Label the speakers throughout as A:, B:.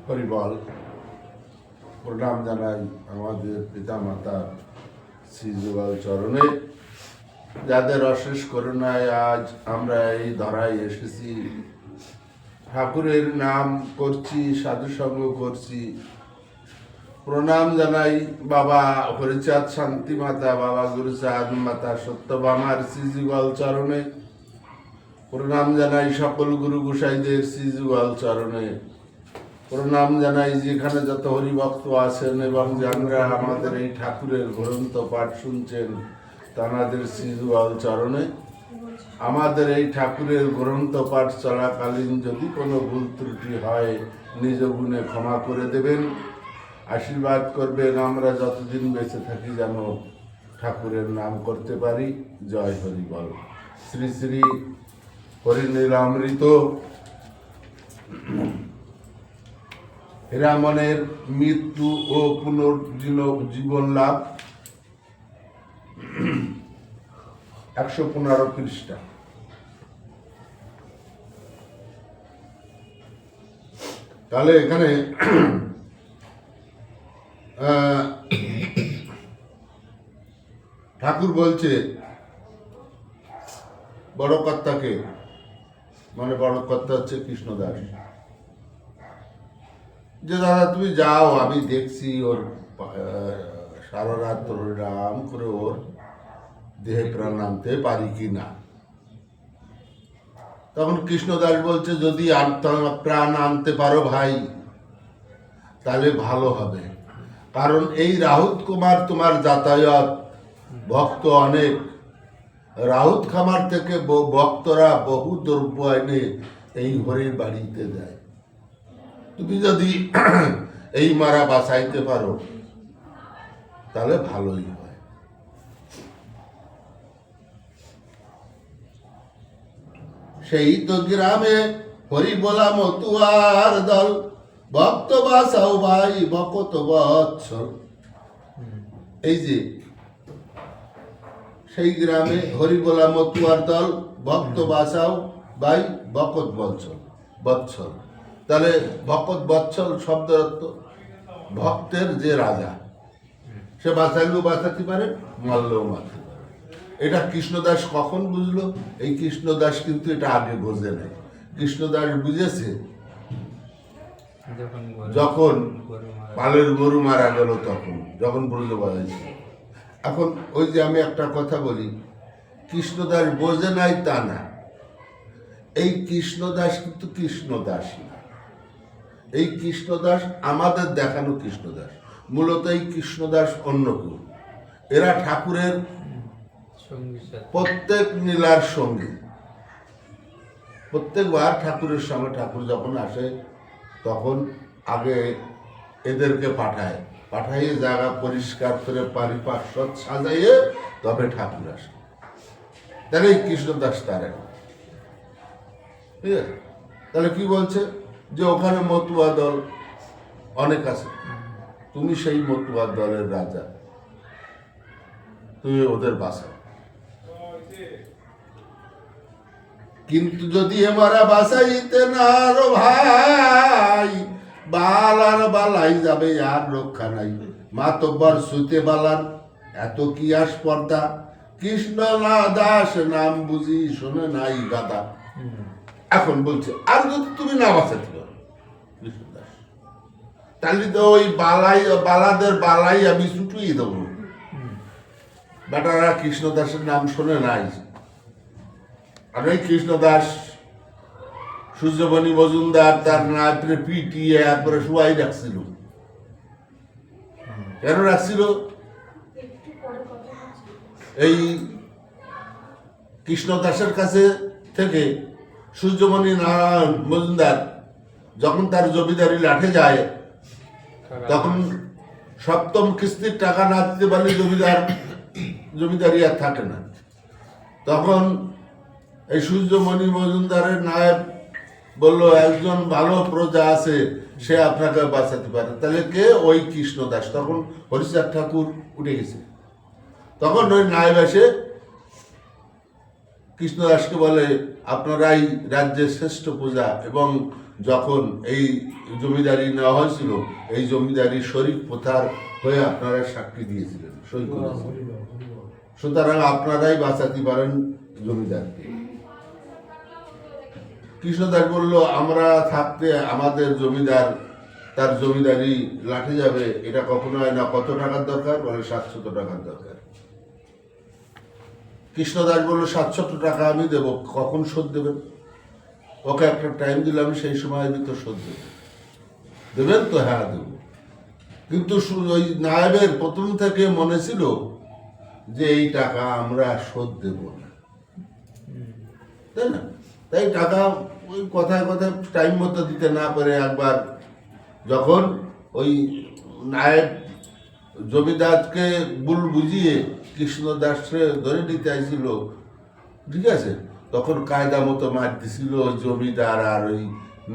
A: হরিবল। প্রণাম জানাই আমাদের পিতা মাতা শ্রী যুগল চরণে, যাদের অশেষ করুণায় আজ আমরা এই ধরায় এসেছি। ঠাকুরের নাম করছি, সাধুসঙ্গ করছি। প্রণাম জানাই বাবা হরিচাঁদ শান্তি মাতা, বাবা গুরুচাঁদ মাতা সত্যভামার শ্রী যুগল চরণে। প্রণাম জানাই সকল গুরু গোসাইদের শ্রী যুগল চরণে। প্রণাম জানাই যেখানে যত হরিভক্ত আছেন এবং যারা আমাদের এই ঠাকুরের গ্রন্থ পাঠ শুনছেন তাঁদের শ্রী যুগল চরণে। আমাদের এই ঠাকুরের গ্রন্থ পাঠ চলাকালীন যদি কোনো ভুল ত্রুটি হয় নিজ গুণে ক্ষমা করে দেবেন, আশীর্বাদ করবেন আমরা যতদিন বেঁচে থাকি যেন ঠাকুরের নাম করতে পারি। জয় হরিবল। শ্রী শ্রী হরিনীলামৃত হীরামনের মৃত্যু ও পুনর্জীবন লাভ, 115 পৃষ্ঠা। তাহলে এখানে ঠাকুর বলছে বড় কর্তাকে, মানে বড় কর্তা হচ্ছে কৃষ্ণদাস, যে দাদা তুমি যাও, আমি দেখছি ওর সারা রাত রাম করে ওর দেহে প্রাণ আনতে পারি কি না। তখন কৃষ্ণদাস বলছে যদি প্রাণ আনতে পারো ভাই তাহলে ভালো হবে, কারণ এই রাহুত কুমার তোমার যাতায়াত, ভক্ত অনেক, রাহুত খামার থেকে ভক্তরা বহু দ্রব্য এনে এই হরির বাড়িতে দেয়। তুমি যদি এই মারা বাঁচাইতে পারো তাহলে ভালোই হয়। সেই তো গ্রামে হরি বলা মতুয়ার দল, ভক্ত বাসাও ভাই ভকত বৎসল। এই যে সেই গ্রামে হরি বলা মতুয়ার দল, ভক্ত বাসাও ভাই ভকত বৎসল। তাহলে ভকত বৎসল শব্দের অর্থ ভক্তের যে রাজা, সে বাঁচাইলেও বাঁচাতে পারে, মারলেও মারতে পারে। এটা কৃষ্ণদাস কখন বুঝলো? এই কৃষ্ণদাস কিন্তু এটা আগে বোঝে নাই। কৃষ্ণদাস বুঝেছে যখন পালের গরু মারা গেল, তখন যখন ব্রজ বাজাইছে। এখন ওই যে আমি একটা কথা বলি, কৃষ্ণদাস বোঝে নাই তা না, এই কৃষ্ণদাস কিন্তু কৃষ্ণদাস না। এই কৃষ্ণদাস আমাদের দেখানো কৃষ্ণদাস, মূলত এই কৃষ্ণদাস অন্য কেউ। এরা ঠাকুরের প্রত্যেক লীলার সঙ্গে, প্রত্যেকবার ঠাকুরের সঙ্গে ঠাকুর যখন আসে তখন আগে এদেরকে পাঠাইয়ে জায়গা পরিষ্কার করে পারিপার্শ্ব সাজাইয়ে তবে ঠাকুর আসে। তাহলে এই কৃষ্ণদাস তার এখন, ঠিক আছে? তাহলে কি বলছে যে ওখানে মতুয়া দল অনেক আছে, তুমি সেই মতুয়া দলের রাজা, তুমি ওদের বাঁচাও। কিন্তু যদি এমারা বাঁচাইতে না রো ভাই, বালার বালাই যাবে আর রক্ষা নাই। মাতব্বর সুতে বালার এত কি আস্পর্ধা, কৃষ্ণ না দাস নাম বুঝি শোনে নাই গাদা। এখন বলছে আর যদি তুমি না বাঁচাতে পারো কৃষ্ণদাস, তাহলে তো ওই বালাদের বালাই আমি ছুটিয়ে দেবো। বেটারা কৃষ্ণদাসের নাম শোনে নাই। আর ওই কৃষ্ণদাস সূর্যমণি মজুমদার তার নায়করে পিটিয়ে একবারে শুয়াই রাখছিল। কেন রাখছিল? এই কৃষ্ণদাসের কাছে থেকে সূর্যমণি নারায়ণ মজুমদার যখন তার জমিদারি লাঠে যায়, তখন সপ্তম কিস্তির টাকা না দিতে পারলে জমিদারি আর থাকে না। তখন এই সূর্যমণি মজুমদারের নায়েব বললো একজন ভালো প্রজা আছে, সে আপনাকে বাঁচাতে পারে। তাহলে কে? ওই কৃষ্ণদাস। তখন হরিচাঁদ ঠাকুর উঠে গেছে। তখন ওই নায়েব এসে কৃষ্ণদাসকে বলে আপনারাই রাজ্যের শ্রেষ্ঠ প্রজা এবং যখন এই জমিদারি নেওয়া হয়েছিল, এই জমিদারি শরীফ প্রথার হয়ে আপনারা সাক্ষী দিয়েছিলেন, সই করেছিলেন। সুতরাং আপনারাই বাঁচাতে পারেন জমিদারকে। কৃষ্ণদাস বলল, আমরা থাকতে আমাদের জমিদার তার জমিদারি লাঠে যাবে, এটা কখনো হয় না। কত টাকার দরকার? বলে 700 টাকার দরকার। কৃষ্ণদাস বলল, 700 টাকা আমি দেবো, কখন শোধ দেবেন? ওকে একটা টাইম দিলাম, সেই সময়ের ভিতর শোধ দেবেন। দেবেন তো? হ্যাঁ দেব। কিন্তু ওই নায়েবের প্রথম থেকে মনে ছিল যে এই টাকা আমরা শোধ দেব না, তাই না? তাই টাকা ওই কথায় কথায় টাইম মতো দিতে না পারে, একবার যখন ওই নায়েব জমিদারকে বুঝিয়ে কৃষ্ণদাসকে ধরে নিতে আইছিল, ঠিক আছে, তখন কায়দা মতো মার দিছিল জমিদার আর ওই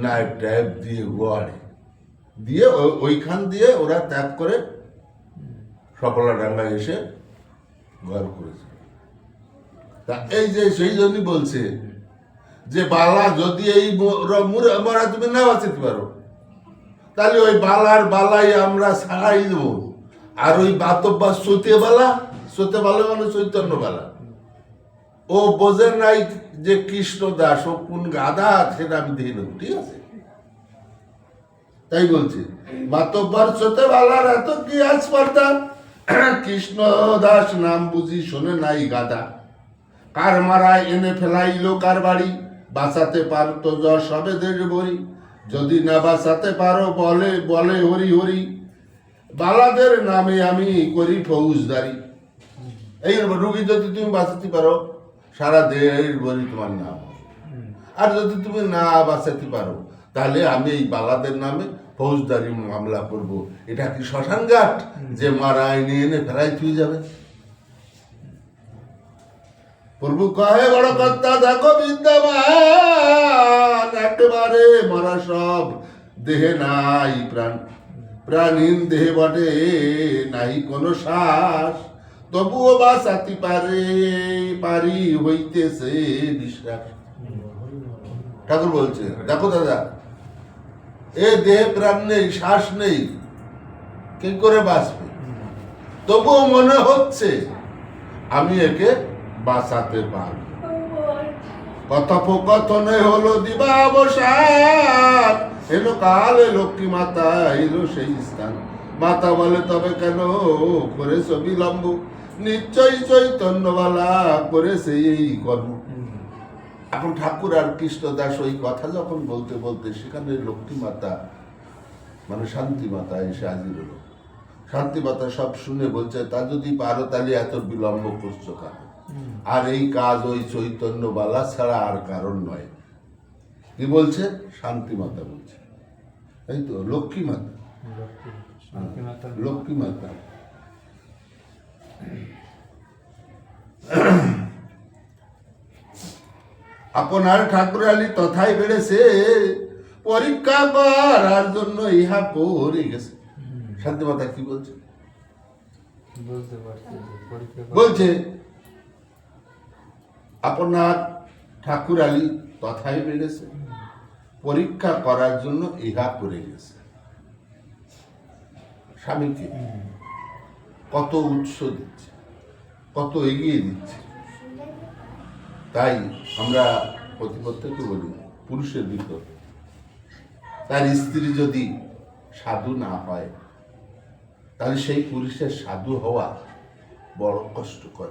A: নায়েব টায়েব দিয়ে গোয়াড়ে দিয়ে ওইখান দিয়ে ওরা ত্যাগ করে সফলাডাঙ্গায় এসে ঘর করেছে। তা এই যে সেই জন্যই বলছে যে বালা যদি এই মরা তুমি না বাঁচাতে পারো, তাহলে ওই বালার বালাই আমরা ছাড়াই দেবো। আর ওই বাতব্বা সতে বালা মানে চৈতন্য বালা, ও বোঝে নাই যে কৃষ্ণ দাস ও কোন গাধা, সেটা আমি দেখে নেব, ঠিক আছে? তাই বলছে মাতব্বর সতে বালার এত কি আজ পারতা, কৃষ্ণ দাস নাম বুঝি শোনে নাই গাধা। কার মারায় এনে ফেলাইল কার বাড়ি, বাঁচাতে পারতো যশ হবে দেশ ভরি। যদি না বাঁচাতে পারো বলে বলে হরি হরি, বালাদের নামে আমি করি ফৌজদারি। এই রুগী যদি তুমি বাঁচাতে পারো, সারা দেশ ভরি তোমার নাম। আর যদি তুমি না বাঁচাতে পারো, তাহলে আমি এই বালাদের নামে ফৌজদারি মামলা করব। এটা কি শ্মশান ঘাট যে মারা এনে এনে ফেরাই তুই যাবে? প্রভু কহে বড় কর্তা দেখো বিদ্যমান, একেবারে মরা সব দেহে নাই প্রাণ, প্রাণহীন দেহে বটে নাই কোনো শ্বাস, তবুও বাঁচাতে পারি হইতেছে বিশ্বাস। ঠাকুর বলছে, দেখো দাদা, এ দেহে প্রাণ নেই, শ্বাস নেই, কি করে বাঁচবে? তবুও মনে হচ্ছে আমি একে বাঁচাতে পারব। কথোপকথনে হলো দিবা অবসান, এলো কালে লক্ষ্মী মাতা এলো সেই স্থান। মাতা বলে তবে কেন করেছ বিলম্ব, নিশ্চয়ই চৈতন্যবালা করেছে এই কর্ম। এখন ঠাকুর আর কৃষ্ণদাস ওই কথা যখন বলতে বলতে সেখানে লক্ষ্মী মাতা মানে শান্তি মাতা এসে হাজির হলো। শান্তি মাতা সব শুনে বলছে, তা যদি পারো তাহলে এত বিলম্ব করছো কেন? আর এই কাজ ওই চৈতন্য বালা ছাড়া আর কারণ নয়। কি বলছে? শান্তি মাতা বলছে, এই তো লক্ষ্মী মাতা, লক্ষ্মী মাতা। আপনার ঠাকুরালি তথায় বেড়েছে, পরীক্ষা করার জন্য ইহা করে গেছে। শান্তি মাতা কি বলছে? বলছে আপনার ঠাকুরালি তথায় বেড়েছে, পরীক্ষা করার জন্য ইহা করে গেছে। স্বামীকে কত উৎস দিচ্ছে, কত এগিয়ে দিচ্ছে। তাই আমরা প্রত্যেককে বলি, পুরুষের ভিতর তার স্ত্রী যদি সাধু না হয়, তাহলে সেই পুরুষের সাধু হওয়া বড় কষ্টকর।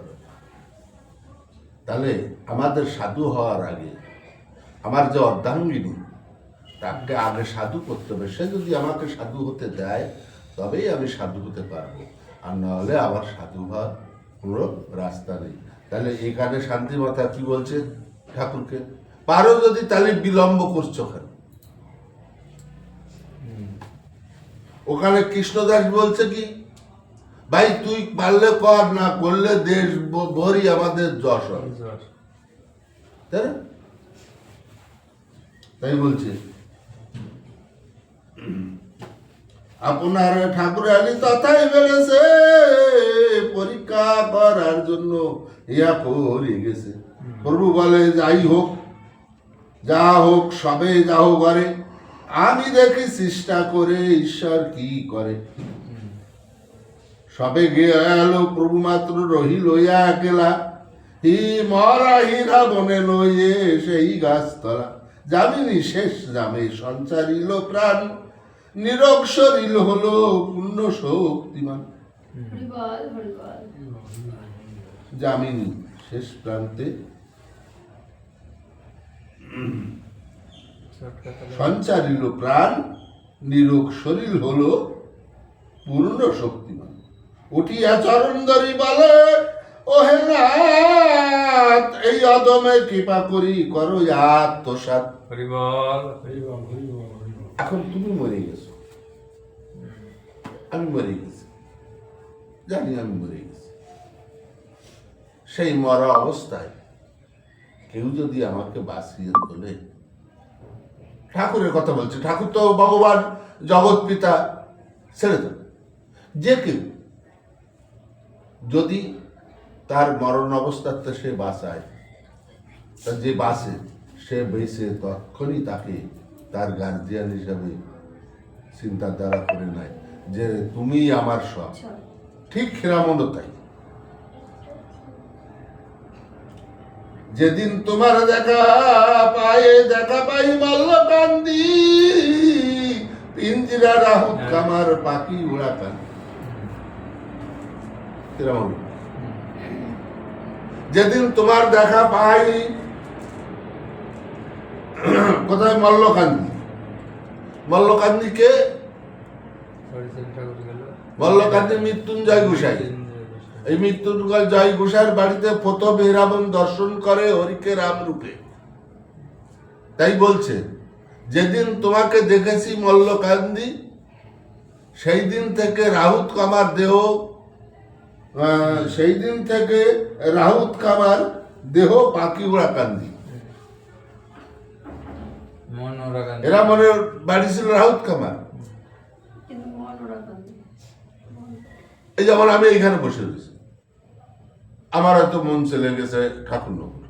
A: তাহলে আমাদের সাধু হওয়ার আগে আমার যে অর্ধাঙ্গিনী, তাকে আগে সাধু করতে হবে। সে যদি আমাকে সাধু হতে দেয়, তবেই আমি সাধু হতে পারবো, আর না হলে আমার সাধু হওয়ার কোনো রাস্তা নেই। তাহলে এখানে শান্তি মাতা কি বলছে ঠাকুরকে, পারো যদি তাহলে বিলম্ব করছো কেন? ওখানে কৃষ্ণদাস বলছে কি, ভাই তুই পারলে কর, না করলে দেশ ভরি আমাদের যশ হবে, তাই বলছে আপনার ঠাকুর আলী তথাই বেড়েছে, পরীক্ষা করার জন্য ইয়া করে গেছে। প্রভু বলে যাই হোক, যা হোক সবে যাও ঘরে, আমি দেখি চেষ্টা করে ঈশ্বর কি করে। সবে গেল প্রভু মাত্র রহিল একলা, হি মরা হীরা বনে লয়ে সেই গাছতলা। যামিনী শেষ জামে সঞ্চারিল প্রাণ, নীরব শরীর হলো পূর্ণ শক্তিমান। যামিনী শেষ প্রান্তে সঞ্চারিল প্রাণ, নীরব শরীর হলো পূর্ণ শক্তিমান। উঠিয়া চরণ ধরি বলে, ওহে নাথ এই অদমে কৃপা করি করো আত্মসাৎ। এখন তুমি মরে গেছো, আমি মরে গেছি, জানি আমি মরে গেছি। সেই মরা অবস্থায় কেউ যদি আমাকে বাঁচিয়ে তোলে, ঠাকুরের কথা বলছে, ঠাকুর তো ভগবান জগৎ পিতা, ছেড়ে দেন, যে কেউ যদি তার মরণ অবস্থাতে সে বাঁচায়, তা যে বাঁচে সে বেঁচে তৎক্ষণই তাকে তার গার্জিয়ান হিসাবে চিন্তাধারা করে নেয় যে তুমি আমার সব। ঠিক রামনও তাই। যেদিন তোমার দেখা পাই মল্লকান্দি, পিঞ্জিরা রাহুত কামার পাখি উড়া কান্দি। যেদিন তোমার দেখা পাই কোথায়? মল্লকান্দি। মল্লকান্দি কে? মল্লকান্দি মৃত্যুঞ্জয় গোসাই। এই মৃত্যুঞ্জয় গোসাইয়ের বাড়িতে প্রথম রাবণ দর্শন করে হরিকে রাম রূপে। তাই বলছে, যেদিন তোমাকে দেখেছি মল্লকান্দি, সেই দিন থেকে রাহুত কামার দেহ, সেই দিন থেকে রাহুত কামার দেহ পাখি উড়া কান্দি। এরা মনে বাড়ি ছিল রাহুত কামার। এই যেমন আমি এইখানে বসে রয়েছি, আমার হয়তো মন চলে গেছে ঠাকুরনগর,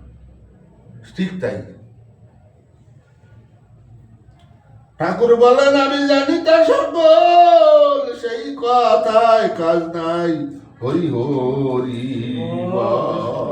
A: ঠিক তাই। ঠাকুর বলেন, আমি জানি তা সকল, সেই কথায় কাজ নাই, হরি হরি বল।